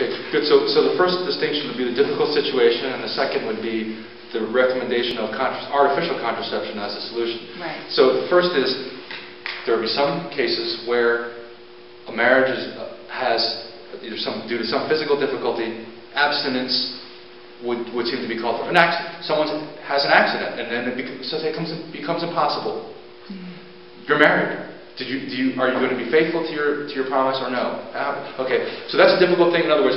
Okay, good. So the first distinction would be the difficult situation, and the second would be the recommendation of artificial contraception as a solution. Right. So the first is there will be some cases where a marriage has either due to some physical difficulty, abstinence would seem to be called for. An accident. Someone has an accident, and then it becomes impossible. Mm-hmm. You're married. Are you going to be faithful to your promise or no? Okay, so that's a difficult thing. In other words,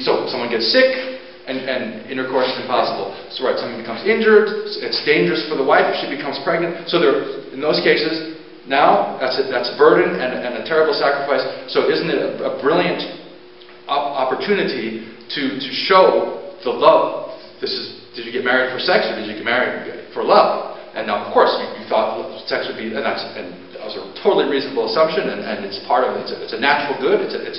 someone gets sick and intercourse is impossible. So someone becomes injured. It's dangerous for the wife if she becomes pregnant. So in those cases, now that's a burden and a terrible sacrifice. So isn't it a brilliant opportunity to show the love? Did you get married for sex or did you get married for love? And now, of course, you thought sex would be, and that was a totally reasonable assumption, and it's part of it. It's a natural good. It's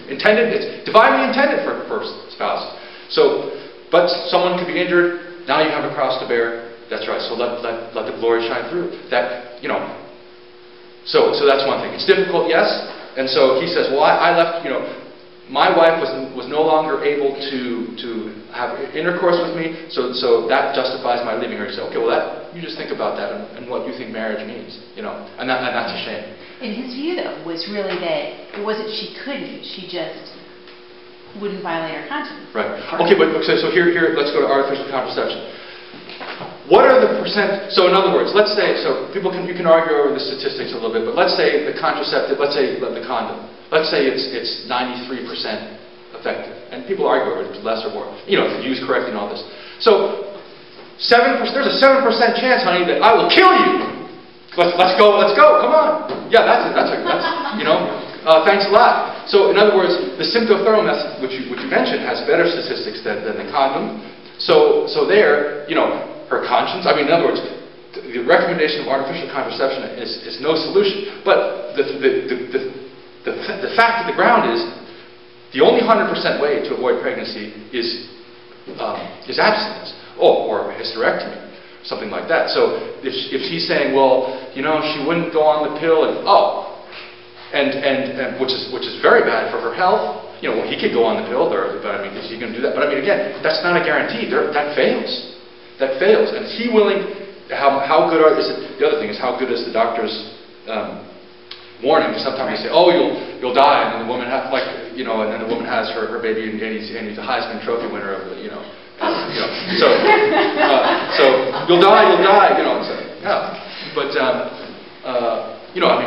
intended. It's divinely intended for spouses. So, but someone could be injured. Now you have a cross to bear. That's right. So let the glory shine through. So that's one thing. It's difficult, yes. And so he says, well, I left. My wife was no longer able to have intercourse with me, so that justifies my leaving her. You say, okay, well, you just think about that and what you think marriage means, and that's a shame. And his view, though, was really that it wasn't she couldn't, she just wouldn't violate her conscience. Right. Okay, but so here, let's go to artificial contraception. What are the percent? So in other words, let's say, you can argue over the statistics a little bit, but let's say the contraceptive, let's say the condom. Let's say it's 93% effective, and people argue over it, less or more. If it's used correctly and all this. So 7%. There's a 7% chance, honey, that I will kill you. Let's go. Come on. Yeah, that's thanks a lot. So in other words, the symptothermal method, which you mentioned, has better statistics than the condom. So there, her conscience. In other words, the recommendation of artificial contraception is no solution. But the fact of the ground is the only 100% way to avoid pregnancy is abstinence or hysterectomy, something like that. So if she's saying, well, she wouldn't go on the pill, and which is very bad for her health. He could go on the pill, but is he going to do that? But again, that's not a guarantee. That fails. That fails. And is he willing? How good is it? The other thing is, how good is the doctor's warning? Sometimes they say, "Oh, you'll die," and then the woman has and then the woman has her baby, and he's a Heisman Trophy winner of so you'll die. But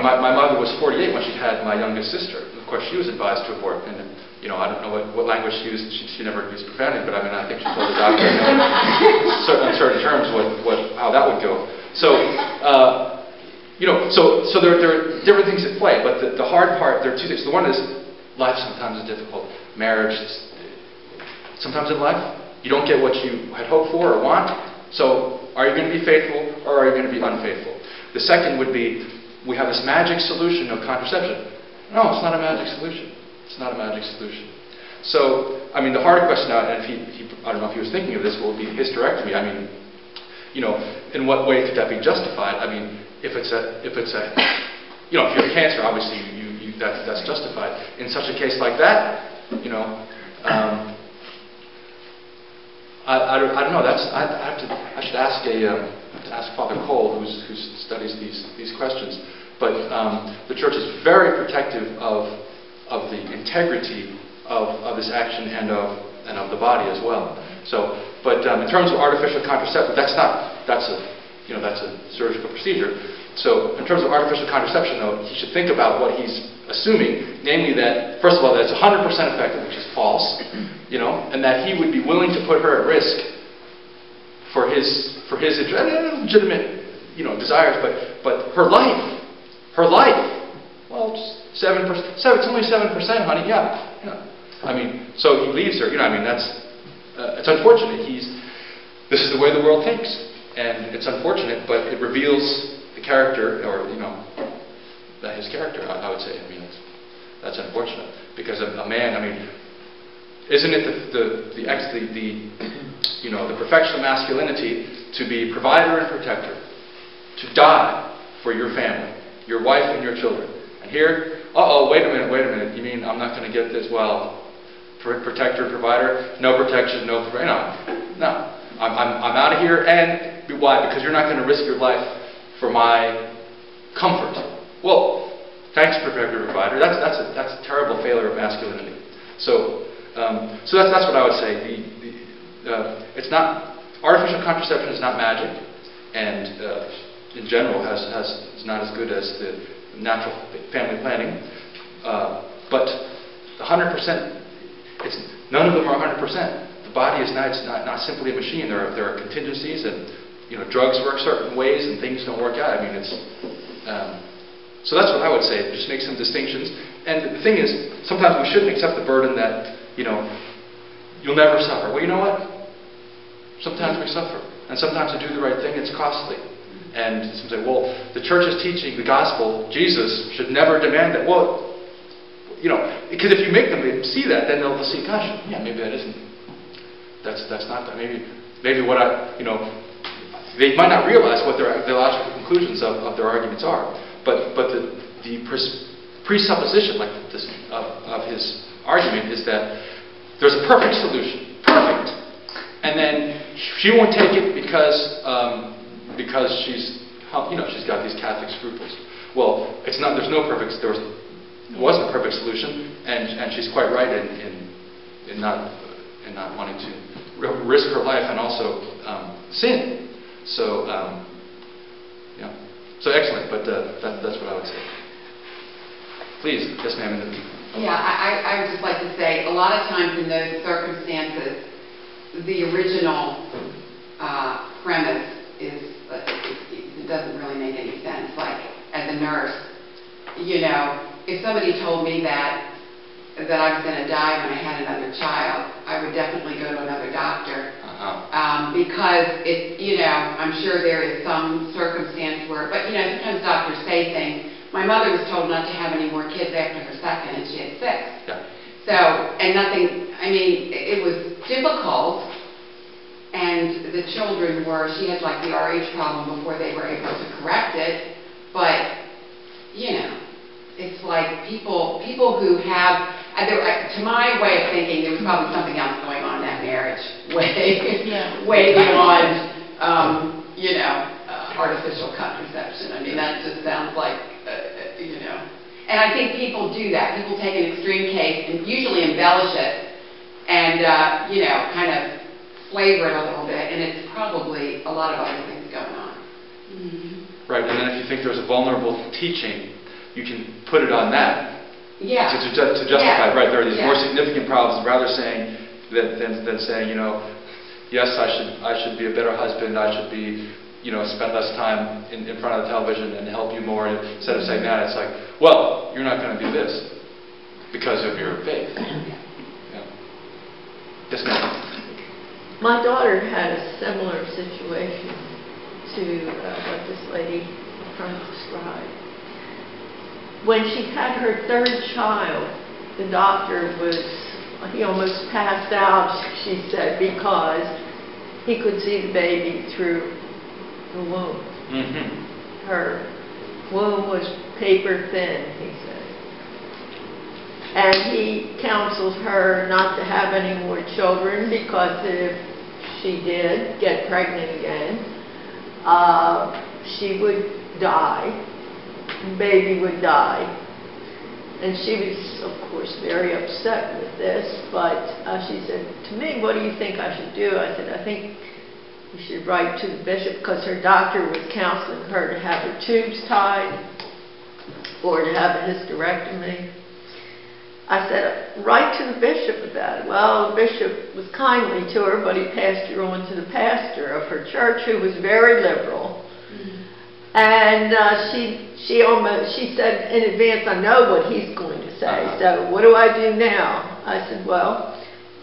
my mother was 48 when she had my youngest sister. Of course, she was advised to abort, and I don't know what language she used. She never used profanity, but I think she told the doctor in certain terms how that would go. So there are different things at play, but the hard part, there are two things. The one is life sometimes is difficult. Marriage, sometimes in life, you don't get what you had hoped for or want. So are you going to be faithful or are you going to be unfaithful? The second would be, we have this magic solution of contraception. No, it's not a magic solution. It's not a magic solution. So, the hard question now, and I don't know if he was thinking of this, will be hysterectomy. In what way could that be justified? If you have cancer, obviously that's justified. In such a case like that, I don't know. I should ask Father Cole, who studies these questions. But the Church is very protective of the integrity of this action and of the body as well. So, but in terms of artificial contraception, that's a surgical procedure. So in terms of artificial contraception, though, he should think about what he's assuming, namely that, first of all, that it's 100% effective, which is false, and that he would be willing to put her at risk for his legitimate, desires, but her life, well, 7%, it's only 7%, honey, yeah. So he leaves her, it's unfortunate. This is the way the world thinks, and it's unfortunate, but it reveals the character, or his character, I would say. That's unfortunate, because a man, isn't it the perfection of masculinity to be provider and protector, to die for your family, your wife and your children? And here uh-oh, wait a minute, you mean I'm not going to get this? Well, protector, provider, no protection, no, no. I'm out of here, and why? Because you're not going to risk your life for my comfort. Well, thanks, protector, provider. That's a terrible failure of masculinity. So that's what I would say. It's not, artificial contraception is not magic, and in general is not as good as the natural family planning. But 100%, none of them are 100%. The body is not simply a machine. There are contingencies, and drugs work certain ways, and things don't work out. I mean, so that's what I would say. Just make some distinctions. And the thing is, sometimes we shouldn't accept the burden that you'll never suffer. Well, you know what? Sometimes we suffer, and sometimes to do the right thing, it's costly. And some say, well, the church is teaching the gospel. Jesus should never demand that. Well, because if you make them see that, then they'll see, gosh, yeah, maybe that isn't. That's not that. Maybe what they might not realize what their logical conclusions of their arguments are. But the presupposition, like this, of his argument, is that there's a perfect solution, perfect, and then she won't take it because she's got these Catholic scruples. Well, it's not. There wasn't a perfect solution, and she's quite right in not wanting to risk her life and also sin. So yeah. So excellent. But that's what I would say. Please, yes, ma'am. Yeah, I would just like to say, a lot of times in those circumstances, the original premise is it doesn't really make any sense. Like, as a nurse, if somebody told me that I was going to die when I had another child, I would definitely go to another doctor. Because I'm sure there is some circumstance where, but sometimes doctors say things. My mother was told not to have any more kids after her second, and she had 6. Yeah. So, and nothing, it was difficult, and the children she had like the RH problem before they were able to correct it, but, it's like people who have, to my way of thinking, there was probably something else going on in that marriage, way beyond, artificial contraception. That just sounds like, And I think people do that. People take an extreme case and usually embellish it and, kind of flavor it a little bit, and it's probably a lot of other things going on. Mm-hmm. Right, and then if you think there's a vulnerable teaching, you can put it on that. Yeah. To justify, right, there are these more significant problems, rather saying than saying, yes, I should be a better husband, I should be, spend less time in front of the television and help you more. Instead of saying that, it's like, well, you're not going to do this because of your faith. Yeah. Yes, ma'am. My daughter had a similar situation to what this lady described. When she had her 3rd child, the doctor he almost passed out, she said, because he could see the baby through the womb. Mm-hmm. Her womb was paper thin, he said. And he counseled her not to have any more children, because if she did get pregnant again, she would die. The baby would die. And she was, of course, very upset with this, but she said to me, what do you think I should do? I said, I think you should write to the bishop, because her doctor was counseling her to have her tubes tied or to have a hysterectomy. I said, write to the bishop about it. Well, the bishop was kindly to her, but he passed her on to the pastor of her church, who was very liberal. And she said in advance, I know what he's going to say, so what do I do now? I said, well,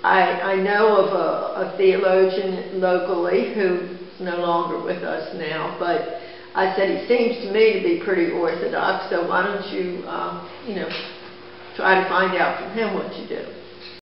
I know of a theologian locally who's no longer with us now, but I said, he seems to me to be pretty orthodox, so why don't you, try to find out from him what you do.